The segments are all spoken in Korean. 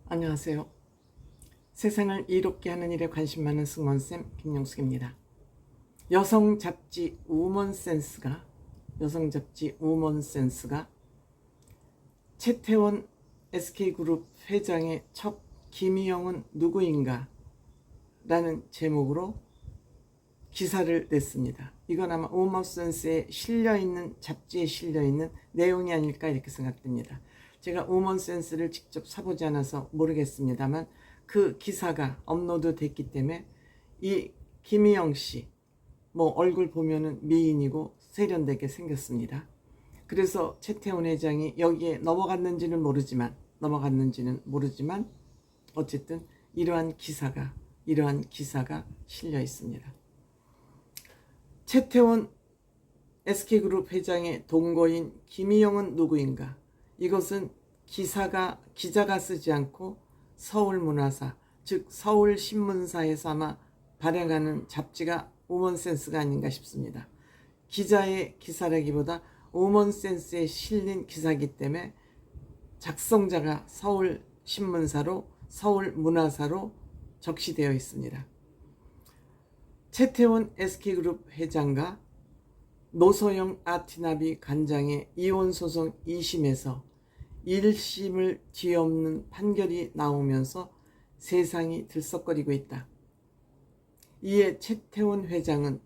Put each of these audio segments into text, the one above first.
안녕하세요. 세상을 이롭게 하는 일에 관심 많은 승무원쌤 김용숙입니다. 여성 잡지 우먼센스가 최태원 SK그룹 회장의 첩 김희영은 누구인가 라는 제목으로 기사를 냈습니다. 이건 아마 우먼센스에 실려있는, 잡지에 실려있는 내용이 아닐까 이렇게 생각됩니다. 제가 우먼센스를 직접 사보지 않아서 모르겠습니다만 그 기사가 업로드 됐기 때문에 이 김희영 씨 얼굴 보면은 미인이고 세련되게 생겼습니다. 그래서 최태원 회장이 여기에 넘어갔는지는 모르지만 어쨌든 이러한 기사가 실려 있습니다. 최태원 SK그룹 회장의 동거인 김희영은 누구인가? 이것은 기자가 쓰지 않고 서울문화사, 즉 서울신문사에서 아마 발행하는 잡지가 우먼센스가 아닌가 싶습니다. 기자의 기사라기보다 우먼센스에 실린 기사이기 때문에 작성자가 서울신문사로, 서울문화사로 적시되어 있습니다. 최태원 SK그룹 회장과 노소영 아티나비 관장의 이혼소송 2심에서 1심을 뒤엎는 판결이 나오면서 세상이 들썩거리고 있다. 이에 최태원 회장은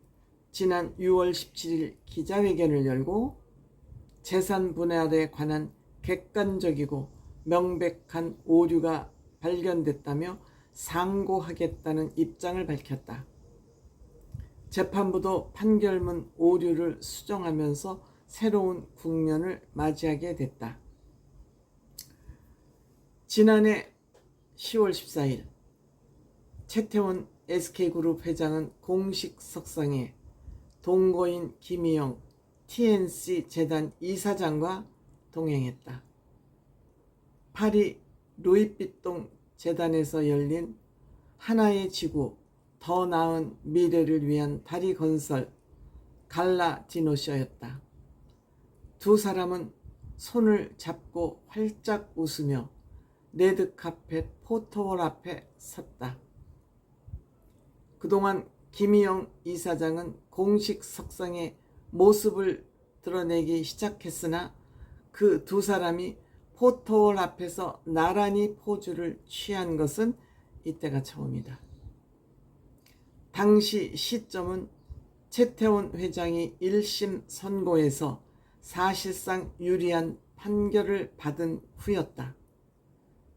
지난 6월 17일 기자회견을 열고 재산 분할에 관한 객관적이고 명백한 오류가 발견됐다며 상고하겠다는 입장을 밝혔다. 재판부도 판결문 오류를 수정하면서 새로운 국면을 맞이하게 됐다. 지난해 10월 14일 최태원 SK그룹 회장은 공식 석상에 동거인 김희영 TNC 재단 이사장과 동행했다. 파리 루이비통 재단에서 열린 하나의 지구 더 나은 미래를 위한 다리 건설 갈라 디노쇼였다. 두 사람은 손을 잡고 활짝 웃으며 레드카펫 포토월 앞에 섰다. 그동안 김희영 이사장은 공식 석상에 모습을 드러내기 시작했으나 그 두 사람이 포토월 앞에서 나란히 포즈를 취한 것은 이때가 처음이다. 당시 시점은 최태원 회장이 1심 선고에서 사실상 유리한 판결을 받은 후였다.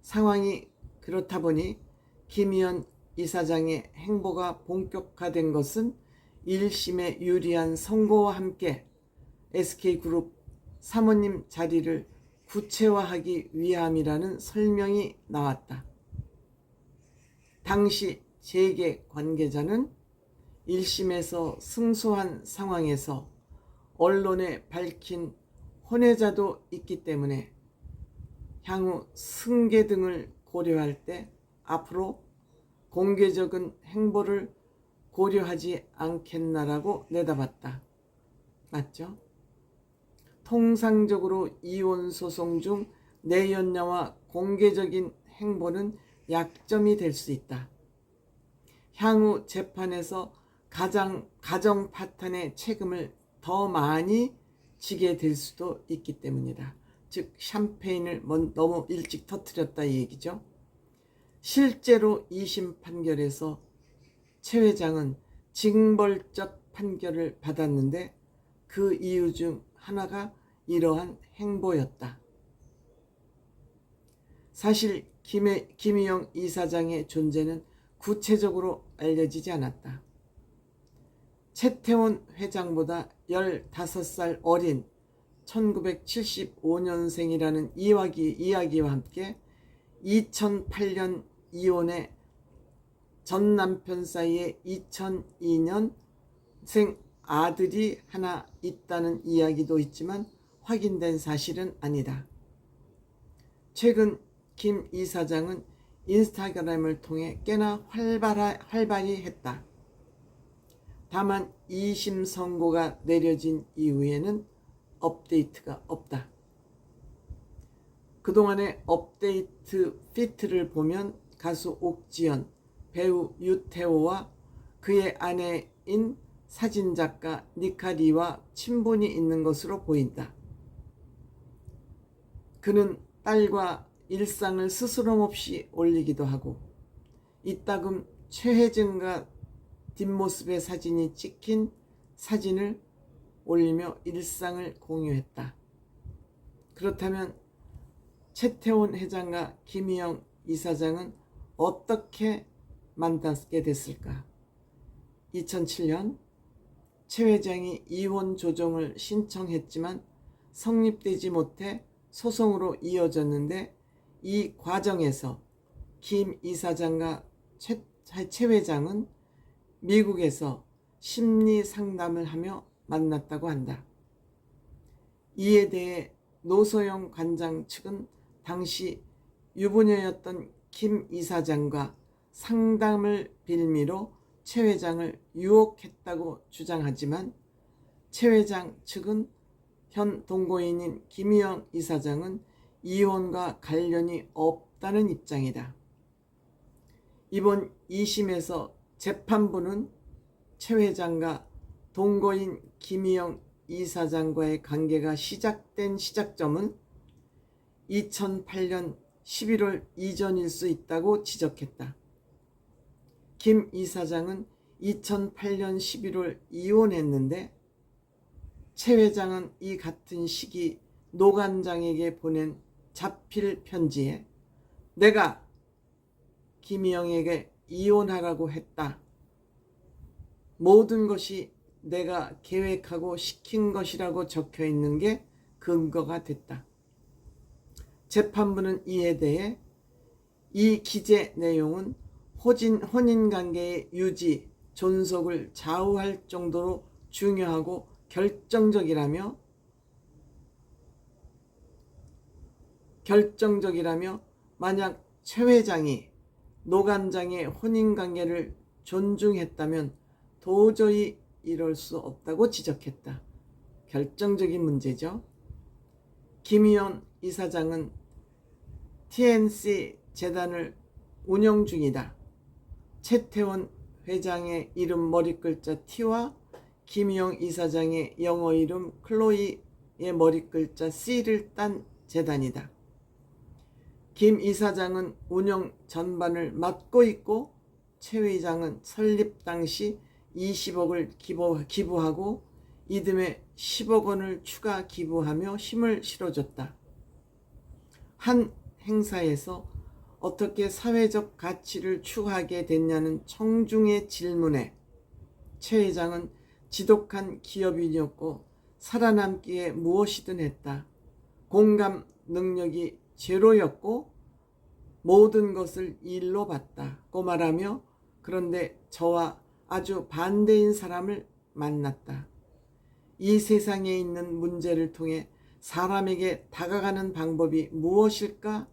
상황이 그렇다 보니 김희연 이사장의 행보가 본격화된 것은 1심의 유리한 선고와 함께 SK그룹 사모님 자리를 구체화하기 위함이라는 설명이 나왔다. 당시 재계 관계자는 1심에서 승소한 상황에서 언론에 밝힌 혼외자도 있기 때문에 향후 승계 등을 고려할 때 앞으로 공개적인 행보를 고려하지 않겠나라고 내다봤다. 맞죠? 통상적으로 이혼 소송 중 내연녀와 공개적인 행보는 약점이 될 수 있다. 향후 재판에서 가정 파탄의 책임을 더 많이 지게 될 수도 있기 때문이다. 즉 샴페인을 너무 일찍 터뜨렸다 이 얘기죠. 실제로 2심 판결에서 최 회장은 징벌적 판결을 받았는데 그 이유 중 하나가 이러한 행보였다. 사실 김희영 이사장의 존재는 구체적으로 알려지지 않았다. 최태원 회장보다 15살 어린 1975년생이라는 이야기와 함께 2008년 이혼해 전 남편 사이에 2002년생 아들이 하나 있다는 이야기도 있지만 확인된 사실은 아니다. 최근 김 이사장은 인스타그램을 통해 꽤나 활발히 했다. 다만 2심 선고가 내려진 이후에는 업데이트가 없다. 그동안의 업데이트 피트를 보면 가수 옥지연, 배우 유태호와 그의 아내인 사진작가 니카리와 친분이 있는 것으로 보인다. 그는 딸과 일상을 스스럼없이 올리기도 하고 이따금 최혜정과 뒷모습의 사진이 찍힌 사진을 올리며 일상을 공유했다. 그렇다면 최태원 회장과 김희영 이사장은 어떻게 만나게 됐을까? 2007년 최 회장이 이혼 조정을 신청했지만 성립되지 못해 소송으로 이어졌는데 이 과정에서 김 이사장과 최 회장은 미국에서 심리 상담을 하며 만났다고 한다. 이에 대해 노소영 관장 측은 당시 유부녀였던 김 이사장과 상담을 빌미로 최 회장을 유혹했다고 주장하지만 최 회장 측은 현 동거인인 김희영 이사장은 이혼과 관련이 없다는 입장이다. 이번 2심에서 재판부는 최 회장과 동거인 김희영 이사장과의 관계가 시작된 시작점은 2008년 11월 이전일 수 있다고 지적했다. 김 이사장은 2008년 11월 이혼했는데 최 회장은 이 같은 시기 노 관장에게 보낸 자필 편지에 내가 김희영에게 이혼하라고 했다. 모든 것이 내가 계획하고 시킨 것이라고 적혀 있는 게 근거가 됐다. 재판부는 이에 대해 이 기재 내용은 혼인관계의 유지, 존속을 좌우할 정도로 중요하고 결정적이라며 만약 최 회장이 노 관장의 혼인관계를 존중했다면 도저히 이럴 수 없다고 지적했다. 결정적인 문제죠. 김희영 이사장은 TNC 재단을 운영 중이다. 최태원 회장의 이름 머리글자 T와 김희영 이사장의 영어 이름 클로이의 머리글자 C를 딴 재단이다. 김 이사장은 운영 전반을 맡고 있고 최 회장은 설립 당시 20억을 기부하고 이듬해 10억 원을 추가 기부하며 힘을 실어줬다. 한 행사에서 어떻게 사회적 가치를 추구하게 됐냐는 청중의 질문에 최 회장은 지독한 기업인이었고 살아남기에 무엇이든 했다. 공감 능력이 제로였고 모든 것을 일로 봤다고 말하며 그런데 저와 아주 반대인 사람을 만났다. 이 세상에 있는 문제를 통해 사람에게 다가가는 방법이 무엇일까?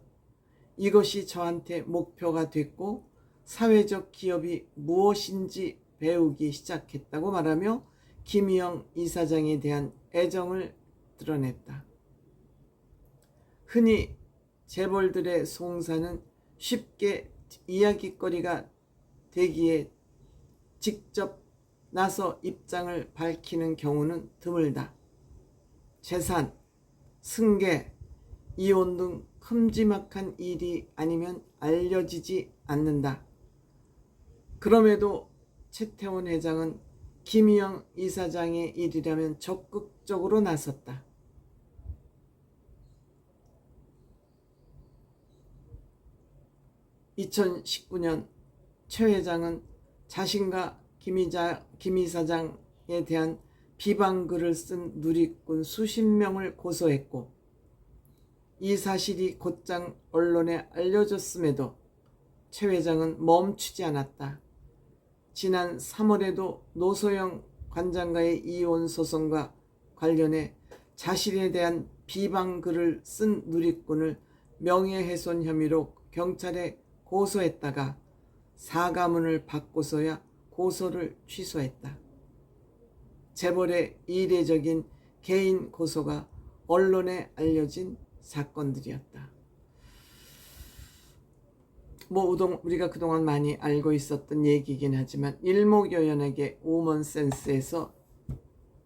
이것이 저한테 목표가 됐고 사회적 기업이 무엇인지 배우기 시작했다고 말하며 김희영 이사장에 대한 애정을 드러냈다. 흔히 재벌들의 송사는 쉽게 이야깃거리가 되기에 직접 나서 입장을 밝히는 경우는 드물다. 재산, 승계, 이혼 등 큼지막한 일이 아니면 알려지지 않는다. 그럼에도 최태원 회장은 김희영 이사장의 일이라면 적극적으로 나섰다. (2019년) 최 회장은 자신과 김 이사장에 대한 비방글을 쓴 누리꾼 수십 명을 고소했고 이 사실이 곧장 언론에 알려졌음에도 최 회장은 멈추지 않았다. 지난 3월에도 노소영 관장과의 이혼 소송과 관련해 자신에 대한 비방글을 쓴 누리꾼을 명예훼손 혐의로 경찰에 고소했다가 사과문을 받고서야 고소를 취소했다. 재벌의 이례적인 개인 고소가 언론에 알려진 사건들이었다. 뭐 우리가 그동안 많이 알고 있었던 얘기이긴 하지만 일목요연하게 오먼센스에서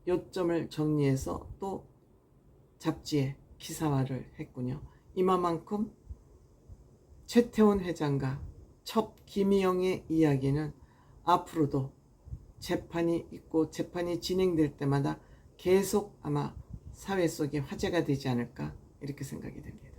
요점을 정리해서 또 잡지에 기사화를 했군요. 이만큼 최태원 회장과 첩 김희영의 이야기는 앞으로도 재판이 있고 재판이 진행될 때마다 계속 아마 사회 속에 화제가 되지 않을까 이렇게 생각이 됩니다.